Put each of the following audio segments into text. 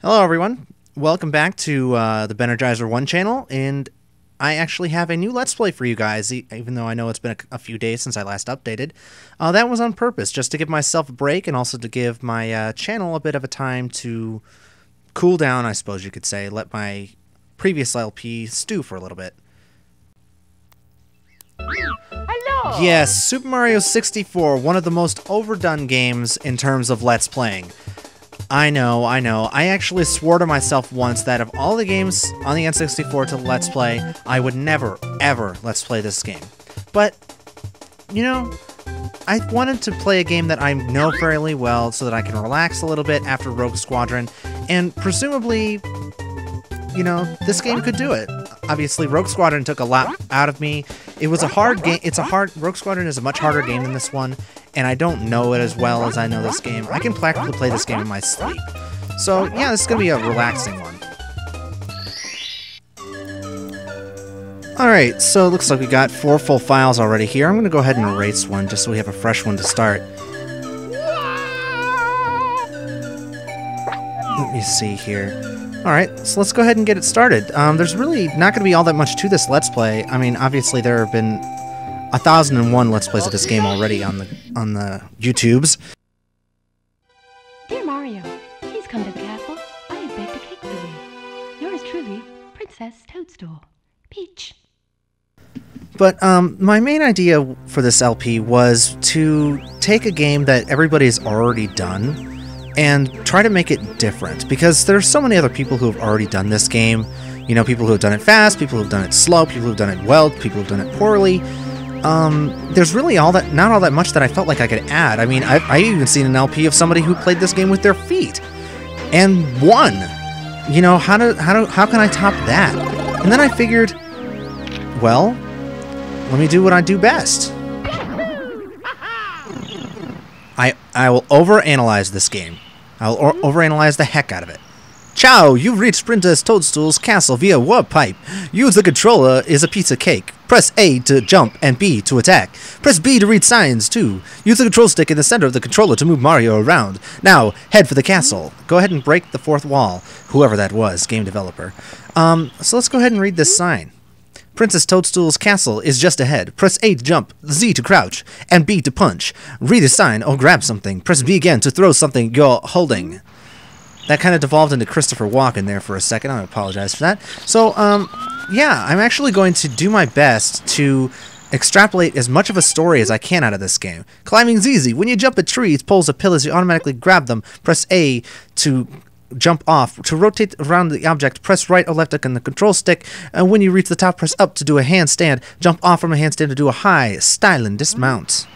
Hello everyone, welcome back to the Benergizer 1 channel, and I actually have a new Let's Play for you guys, even though I know it's been a few days since I last updated. That was on purpose, just to give myself a break and also to give my channel a bit of a time to cool down, I suppose you could say, let my previous LP stew for a little bit. Hello! Yes, Super Mario 64, one of the most overdone games in terms of Let's Playing. I know. I actually swore to myself once that of all the games on the N64 to Let's Play, I would never, ever Let's Play this game. But, you know, I wanted to play a game that I know fairly well so that I can relax a little bit after Rogue Squadron, and presumably, you know, this game could do it. Obviously, Rogue Squadron took a lot out of me. It was a hard game. Rogue Squadron is a much harder game than this one, and I don't know it as well as I know this game. I can practically play this game in my sleep. So, yeah, this is going to be a relaxing one. Alright, so it looks like we got 4 full files already here. I'm going to go ahead and erase one just so we have a fresh one to start. Let me see here. Alright, so let's go ahead and get it started. There's really not going to be all that much to this Let's Play. I mean, obviously there have been 1,001 Let's Plays of this game already on the YouTubes. Dear Mario, please come to the castle. I have baked a cake for you. Yours truly, Princess Toadstool. Peach. But my main idea for this LP was to take a game that everybody's already done and try to make it different, because there's so many other people who have already done this game. You know, people who have done it fast, people who have done it slow, people who have done it well, people who have done it poorly. There's really not all that much that I felt like I could add. I mean, I've even seen an LP of somebody who played this game with their feet and won. You know, how can I top that? And then I figured, well, let me do what I do best. I will overanalyze this game. I'll overanalyze the heck out of it. Ciao! You've reached Princess Toadstool's castle via warp pipe. Use the controller is a piece of cake. Press A to jump and B to attack. Press B to read signs, too. Use the control stick in the center of the controller to move Mario around. Now, head for the castle. Go ahead and break the fourth wall. Whoever that was, game developer. So let's go ahead and read this sign. Princess Toadstool's castle is just ahead. Press A to jump, Z to crouch, and B to punch. Read a sign or grab something. Press B again to throw something you're holding. That kind of devolved into Christopher Walken there for a second. I apologize for that. So, yeah, I'm actually going to do my best to extrapolate as much of a story as I can out of this game. Climbing's easy. When you jump at trees, poles, or pillars, you automatically grab them. Press A to jump off. To rotate around the object, press right or left on the control stick, and when you reach the top, press up to do a handstand. Jump off from a handstand to do a high, styling dismount.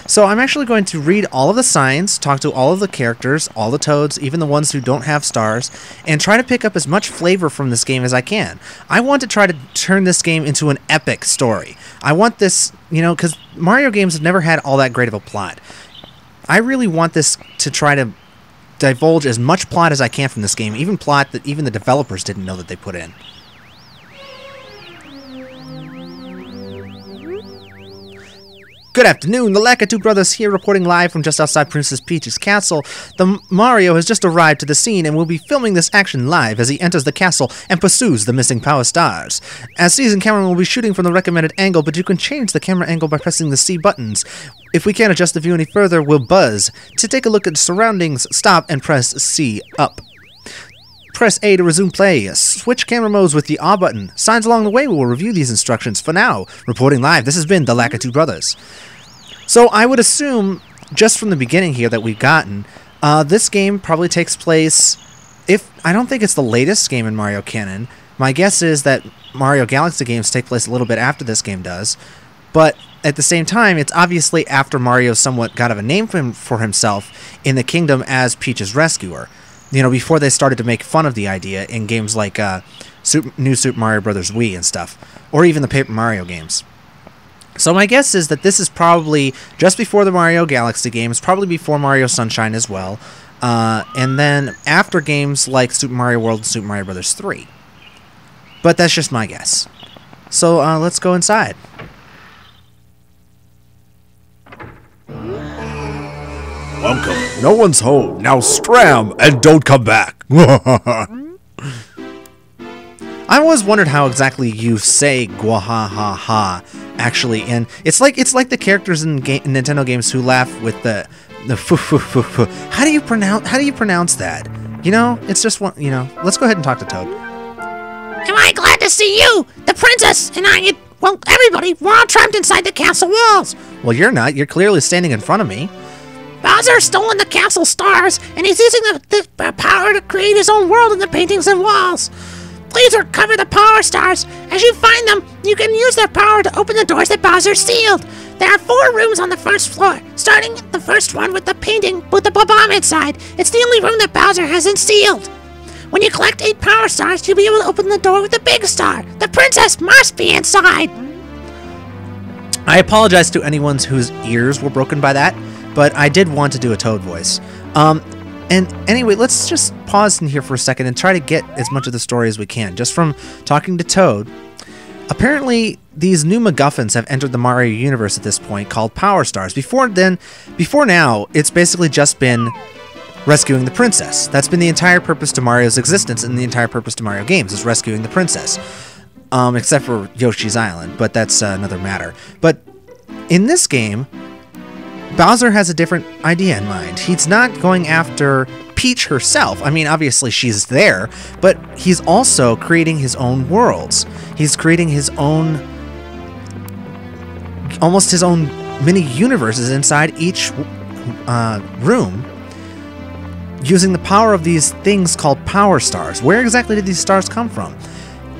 So I'm actually going to read all of the signs, talk to all of the characters, all the Toads, even the ones who don't have stars, and try to pick up as much flavor from this game as I can. I want to try to turn this game into an epic story. I want this, you know, because Mario games have never had all that great of a plot. I really want this to try to divulge as much plot as I can from this game, even plot that even the developers didn't know that they put in. Good afternoon, the Lakitu brothers here reporting live from just outside Princess Peach's castle. The Mario has just arrived to the scene and will be filming this action live as he enters the castle and pursues the missing power stars. As seasoned cameraman will be shooting from the recommended angle, but you can change the camera angle by pressing the C buttons. If we can't adjust the view any further, we'll buzz. To take a look at the surroundings, stop and press C up. Press A to resume play. Switch camera modes with the R button. Signs along the way will review these instructions. For now, reporting live, this has been the Lakitu brothers. So I would assume, just from the beginning here that we've gotten, this game probably takes place, I don't think it's the latest game in Mario canon. My guess is that Mario Galaxy games take place a little bit after this game does, but at the same time, it's obviously after Mario somewhat got a name for himself in the kingdom as Peach's rescuer. You know, before they started to make fun of the idea in games like New Super Mario Bros. Wii and stuff, or even the Paper Mario games. So my guess is that this is probably just before the Mario Galaxy games, probably before Mario Sunshine as well, and then after games like Super Mario World and Super Mario Bros. 3. But that's just my guess. So let's go inside. Welcome. No one's home. Now scram and don't come back. I always wondered how exactly you say "gwahahaha" actually, and it's like the characters in Nintendo games who laugh with the fu fu fu fu. How do you pronounce that? You know, it's just one. You know, let's go ahead and talk to Toad. Am I glad to see you, the princess, and well, everybody, we're all trapped inside the castle walls. Well, you're not. You're clearly standing in front of me. Bowser's stolen the castle stars, and he's using the power to create his own world in the paintings and walls. Please recover the power stars. As you find them, you can use their power to open the doors that Bowser sealed. There are 4 rooms on the first floor, starting the first one with the painting with the bob-omb inside. It's the only room that Bowser hasn't sealed. When you collect 8 power stars, you'll be able to open the door with the big star. The princess must be inside. I apologize to anyone whose ears were broken by that, but I did want to do a Toad voice. And anyway, let's just pause in here for a second and try to get as much of the story as we can. Just from talking to Toad, apparently these new MacGuffins have entered the Mario universe at this point called Power Stars. Before now, it's basically just been rescuing the princess. That's been the entire purpose to Mario's existence and the entire purpose to Mario games is rescuing the princess. Except for Yoshi's Island, but that's another matter. But in this game, Bowser has a different idea in mind. He's not going after Peach herself. I mean, obviously she's there, but he's also creating his own worlds. He's creating his own, almost his own mini universes inside each room, using the power of these things called Power Stars. Where exactly did these stars come from?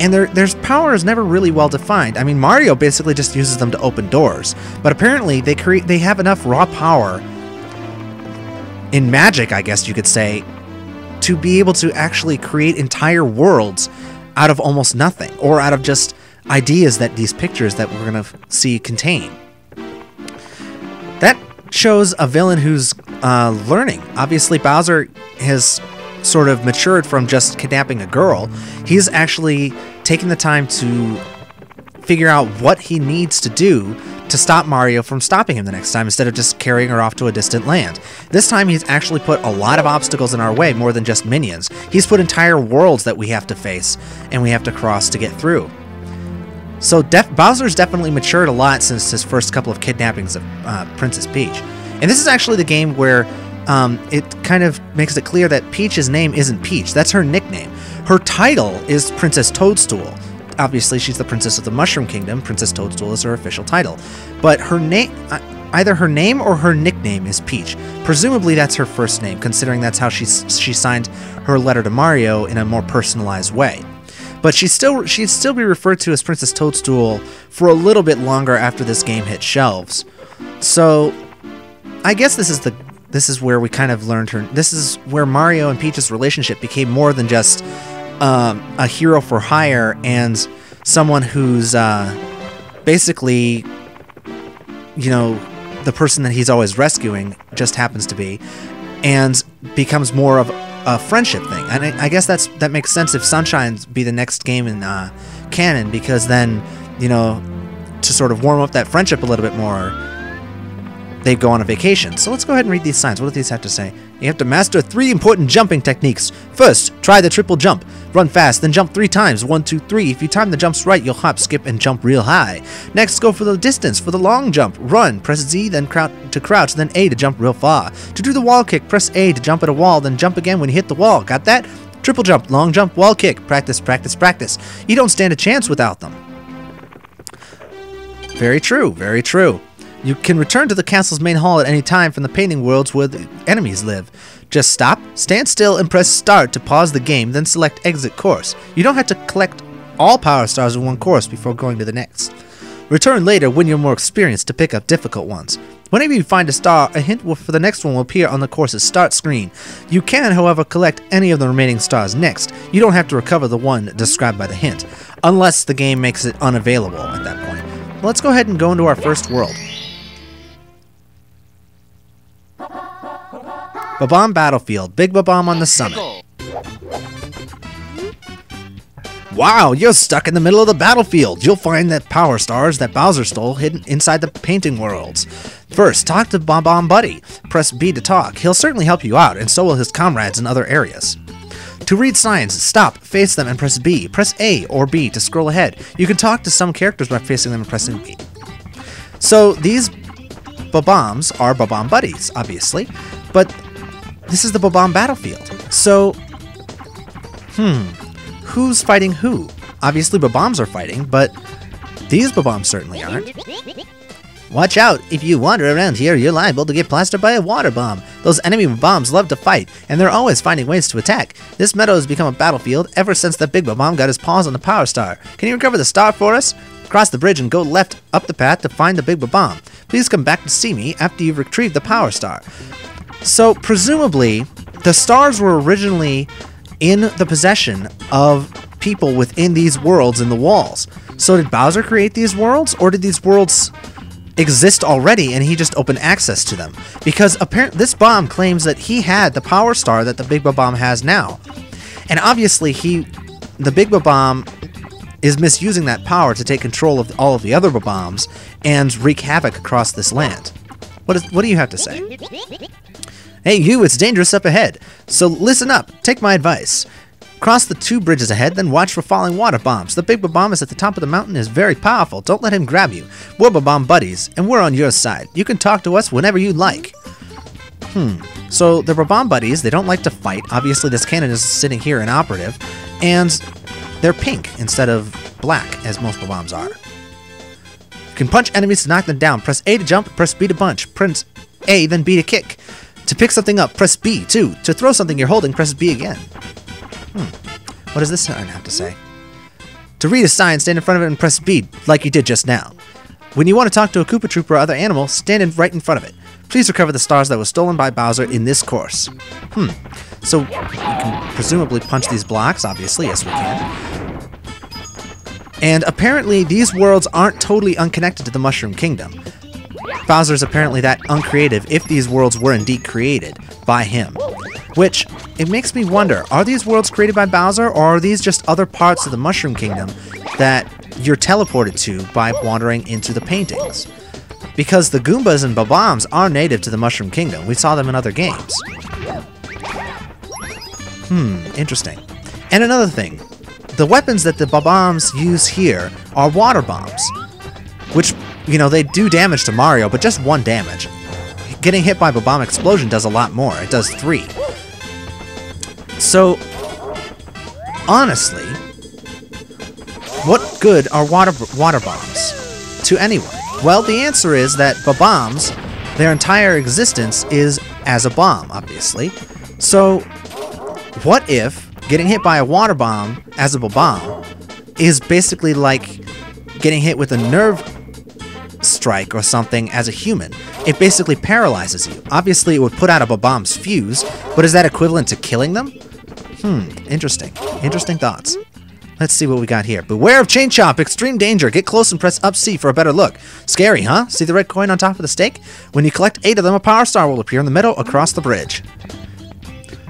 And their power is never really well defined. I mean, Mario basically just uses them to open doors, but apparently they have enough raw power in magic, I guess you could say, to be able to actually create entire worlds out of almost nothing, or out of just ideas that these pictures that we're gonna see contain. That shows a villain who's learning. Obviously, Bowser has sort of matured from just kidnapping a girl. He's actually taking the time to figure out what he needs to do to stop Mario from stopping him the next time, instead of just carrying her off to a distant land. This time he's actually put a lot of obstacles in our way, more than just minions. He's put entire worlds that we have to face and we have to cross to get through. So Bowser's definitely matured a lot since his first couple of kidnappings of Princess Peach. And this is actually the game where it kind of makes it clear that Peach's name isn't Peach. That's her nickname. Her title is Princess Toadstool. Obviously, she's the Princess of the Mushroom Kingdom. Princess Toadstool is her official title. But her name, either her name or her nickname is Peach. Presumably, that's her first name, considering that's how she signed her letter to Mario in a more personalized way. But she'd still be referred to as Princess Toadstool for a little bit longer after this game hit shelves. So, I guess this is where we kind of learned her. This is where Mario and Peach's relationship became more than just a hero for hire and someone who's basically, you know, the person that he's always rescuing just happens to be, and becomes more of a friendship thing. And I guess that makes sense if Sunshine be the next game in canon, because then, you know, to sort of warm up that friendship a little bit more, they go on a vacation. So let's go ahead and read these signs. What do these have to say? You have to master 3 important jumping techniques. First, try the triple jump. Run fast, then jump 3 times. 1, 2, 3. If you time the jumps right, you'll hop, skip, and jump real high. Next, go for the distance. For the long jump, run. Press Z, then crouch, then A to jump real far. To do the wall kick, press A to jump at a wall, then jump again when you hit the wall. Got that? Triple jump, long jump, wall kick. Practice, practice, practice. You don't stand a chance without them. Very true, very true. You can return to the castle's main hall at any time from the painting worlds where the enemies live. Just stop, stand still, and press start to pause the game, then select exit course. You don't have to collect all power stars in one course before going to the next. Return later when you're more experienced to pick up difficult ones. Whenever you find a star, a hint for the next one will appear on the course's start screen. You can, however, collect any of the remaining stars next. You don't have to recover the one described by the hint, unless the game makes it unavailable at that point. Let's go ahead and go into our first world. Bob-omb Battlefield. Big Bob-omb on the summit. Wow, you're stuck in the middle of the battlefield. You'll find the power stars that Bowser stole hidden inside the painting worlds. First, talk to bob-omb Buddy. Press B to talk. He'll certainly help you out, and so will his comrades in other areas. To read signs, stop, face them, and press B. Press A or B to scroll ahead. You can talk to some characters by facing them and pressing B. So these bob-ombs are bob-omb buddies, obviously, but this is the bob-omb battlefield. So, who's fighting who? Obviously bob-ombs are fighting, but these bob-ombs certainly aren't. Watch out! If you wander around here, you're liable to get plastered by a water bomb. Those enemy bombs love to fight, and they're always finding ways to attack. This meadow has become a battlefield ever since the big bomb got his paws on the power star. Can you recover the star for us? Cross the bridge and go left up the path to find the big bomb. Please come back to see me after you've retrieved the power star. So, presumably, the stars were originally in the possession of people within these worlds in the walls. So did Bowser create these worlds, or did these worlds exist already and he just opened access to them? Because apparently this bomb claims that he had the power star that the big bomb has now. And obviously the big bomb is misusing that power to take control of all of the other bombs and wreak havoc across this land. What do you have to say? Hey you, it's dangerous up ahead. So listen up, take my advice. Cross the 2 bridges ahead, then watch for falling water bombs. The big bomb is at the top of the mountain and is very powerful. Don't let him grab you. We're bob-omb buddies, and we're on your side. You can talk to us whenever you like. So they're bob-omb buddies. They don't like to fight. Obviously, this cannon is sitting here inoperative, and they're pink instead of black, as most bob-ombs are. You can punch enemies to knock them down. Press A to jump, press B to punch. Press A, then B to kick. To pick something up, press B, too. To throw something you're holding, press B again. What does this sign have to say? To read a sign, stand in front of it and press B, like you did just now. When you want to talk to a Koopa Trooper or other animal, stand right in front of it. Please recover the stars that was stolen by Bowser in this course. So, we can presumably punch these blocks, obviously, yes we can. And apparently, these worlds aren't totally unconnected to the Mushroom Kingdom. Bowser's apparently that uncreative if these worlds were indeed created by him. Which, it makes me wonder, are these worlds created by Bowser, or are these just other parts of the Mushroom Kingdom that you're teleported to by wandering into the paintings? Because the Goombas and bob-ombs are native to the Mushroom Kingdom. We saw them in other games. Interesting. And another thing, the weapons that the bob-ombs use here are water bombs, which, you know, they do damage to Mario, but just 1 damage. Getting hit by bob-omb explosion does a lot more. It does 3. So, honestly, what good are water bombs to anyone? Well, the answer is that bob-ombs, their entire existence is as a bomb, obviously. So, what if getting hit by a water bomb as a bob-omb is basically like getting hit with a nerve strike or something as a human? It basically paralyzes you. Obviously, it would put out a bob-omb's fuse, but is that equivalent to killing them? Interesting. Interesting thoughts. Let's see what we got here. Beware of Chain Chomp! Extreme danger! Get close and press up C for a better look. Scary, huh? See the red coin on top of the stake? When you collect 8 of them, a power star will appear in the middle across the bridge.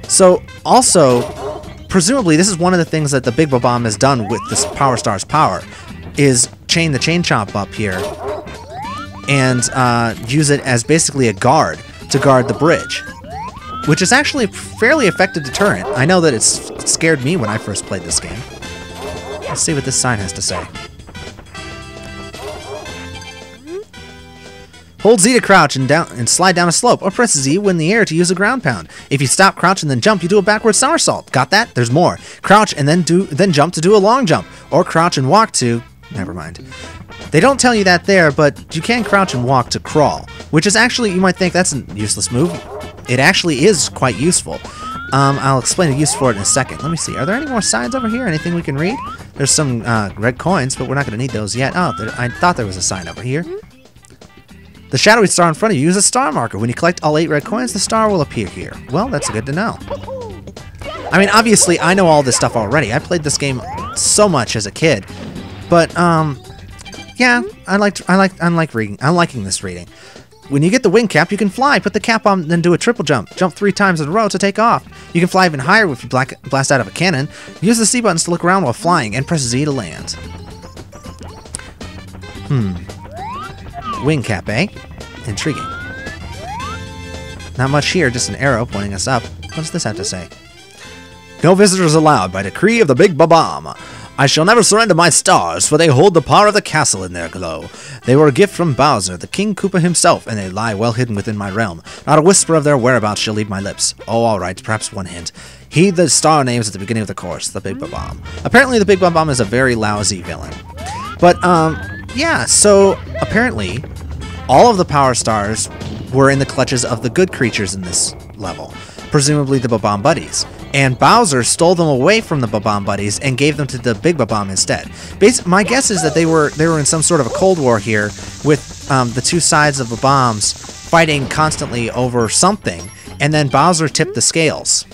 So, also, presumably this is one of the things that the Big Bob-omb has done with this Power Star's power, is chain the Chain Chomp up here and use it as basically a guard to guard the bridge, which is actually a fairly effective deterrent. I know that it scared me when I first played this game. Let's see what this sign has to say. Hold Z to crouch and slide down a slope, or press Z when in the air to use a ground pound. If you stop, crouch, and then jump, you do a backward somersault. Got that? There's more. Crouch and then jump to do a long jump, or crouch and walk to... Never mind. They don't tell you that there, but you can crouch and walk to crawl, which is actually, you might think that's a useless move. It actually is quite useful. I'll explain the use for it in a second. Let me see. Are there any more signs over here? Anything we can read? There's some red coins, but we're not going to need those yet. Oh, I thought there was a sign over here. The shadowy star in front of you is a star marker. When you collect all 8 red coins, the star will appear here. Well, that's good to know. I mean, obviously, I know all this stuff already. I played this game so much as a kid. But, yeah, I'm liking this reading. when you get the wing cap, you can fly. Put the cap on, then do a triple jump. Jump 3 times in a row to take off. You can fly even higher if you blast out of a cannon. Use the C buttons to look around while flying, and press Z to land. Wing cap, eh? Intriguing. Not much here, just an arrow pointing us up. What does this have to say? No visitors allowed by decree of the Big Bob-omb. I shall never surrender my stars, for they hold the power of the castle in their glow. They were a gift from Bowser, the King Koopa himself, and they lie well hidden within my realm. Not a whisper of their whereabouts shall leave my lips. Oh, alright, perhaps one hint. Heed the star names at the beginning of the course, the Big Bob-omb. Apparently, the Big Bob-omb is a very lousy villain. But, yeah, so, apparently, all of the power stars were in the clutches of the good creatures in this level, presumably the Bob-omb buddies. And Bowser stole them away from the Bob-omb buddies and gave them to the Big Bob-omb instead. My guess is that they were in some sort of a Cold War here, with the two sides of the bombs fighting constantly over something, and then Bowser tipped the scales.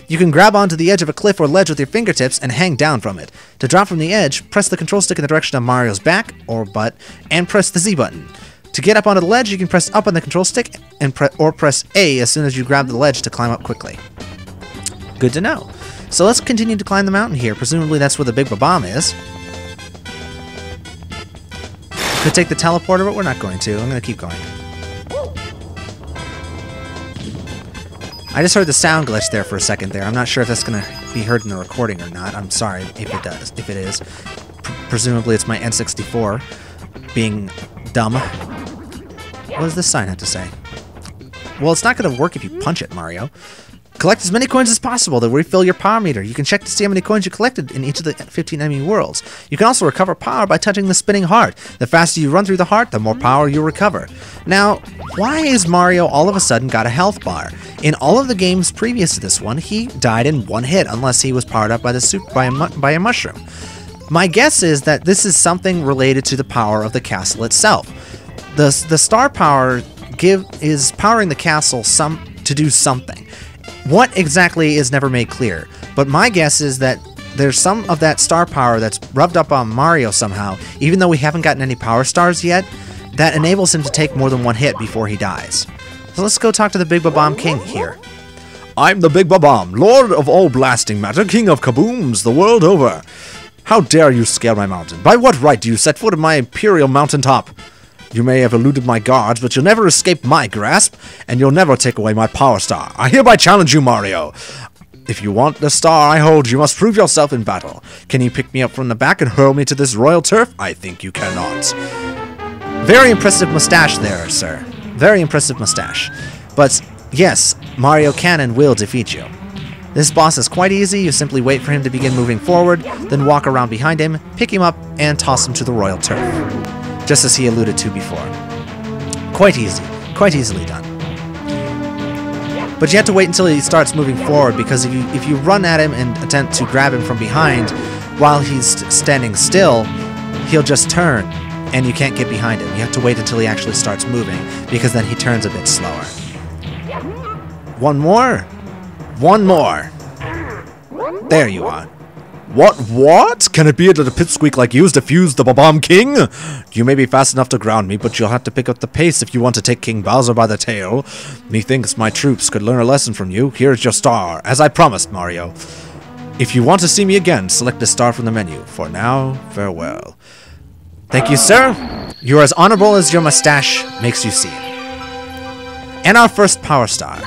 You can grab onto the edge of a cliff or ledge with your fingertips and hang down from it. To drop from the edge, press the control stick in the direction of Mario's back or butt, and press the Z button. To get up onto the ledge, you can press up on the control stick and press A as soon as you grab the ledge to climb up quickly. Good to know. So let's continue to climb the mountain here. Presumably that's where the Big Bob-omb is. Could take the teleporter, but we're not going to. I'm going to keep going. I just heard the sound glitch there for a second there. I'm not sure if that's going to be heard in the recording or not. I'm sorry if it does. If it is. Presumably it's my N64 being dumb. What does this sign have to say? Well, it's not going to work if you punch it, Mario. Collect as many coins as possible to refill your power meter. You can check to see how many coins you collected in each of the 15 enemy worlds. You can also recover power by touching the spinning heart. The faster you run through the heart, the more power you recover. Now, why is Mario all of a sudden got a health bar? In all of the games previous to this one, he died in one hit unless he was powered up by a mushroom. My guess is that this is something related to the power of the castle itself. The star power is powering the castle to do something. What exactly is never made clear, but my guess is that there's some of that star power that's rubbed up on Mario somehow, even though we haven't gotten any power stars yet, that enables him to take more than one hit before he dies. So let's go talk to the Big Bob-omb King here. I'm the Big Bob-omb, Lord of all blasting matter, King of kabooms the world over. How dare you scale my mountain? By what right do you set foot on my imperial mountaintop? You may have eluded my guards, but you'll never escape my grasp, and you'll never take away my power star. I hereby challenge you, Mario. If you want the star I hold, you must prove yourself in battle. Can you pick me up from the back and hurl me to this royal turf? I think you cannot. Very impressive mustache there, sir. Very impressive mustache. But yes, Mario can and will defeat you. This boss is quite easy. You simply wait for him to begin moving forward, then walk around behind him, pick him up, and toss him to the royal turf. Just as he alluded to before. Quite easy. Quite easily done. But you have to wait until he starts moving forward, because if you run at him and attempt to grab him from behind while he's standing still, he'll just turn, and you can't get behind him. You have to wait until he actually starts moving, because then he turns a bit slower. One more? One more. There you are. What? Can it be that a pipsqueak like you has defused the Bob-omb King? You may be fast enough to ground me, but you'll have to pick up the pace if you want to take King Bowser by the tail. Methinks my troops could learn a lesson from you. Here's your star, as I promised, Mario. If you want to see me again, select a star from the menu. For now, farewell. Thank you, sir. You're as honorable as your mustache makes you seem. And our first power star.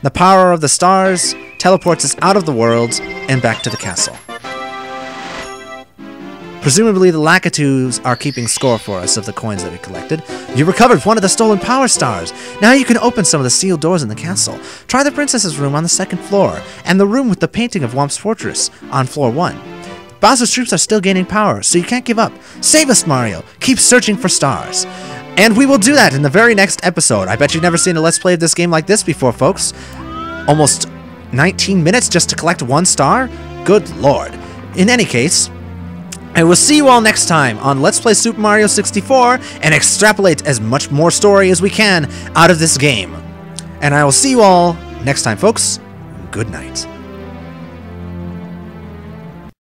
The power of the stars teleports us out of the world and back to the castle. Presumably the Lakitus are keeping score for us of the coins that we collected. You recovered one of the stolen power stars. Now you can open some of the sealed doors in the castle. Try the princess's room on the 2nd floor, and the room with the painting of Womp's fortress on floor 1. Bowser's troops are still gaining power, so you can't give up. Save us, Mario! Keep searching for stars. And we will do that in the very next episode. I bet you've never seen a Let's Play of this game like this before, folks. Almost 19 minutes just to collect one star? Good lord. In any case, I will see you all next time on Let's Play Super Mario 64 and extrapolate as much more story as we can out of this game. And I will see you all next time, folks. Good night.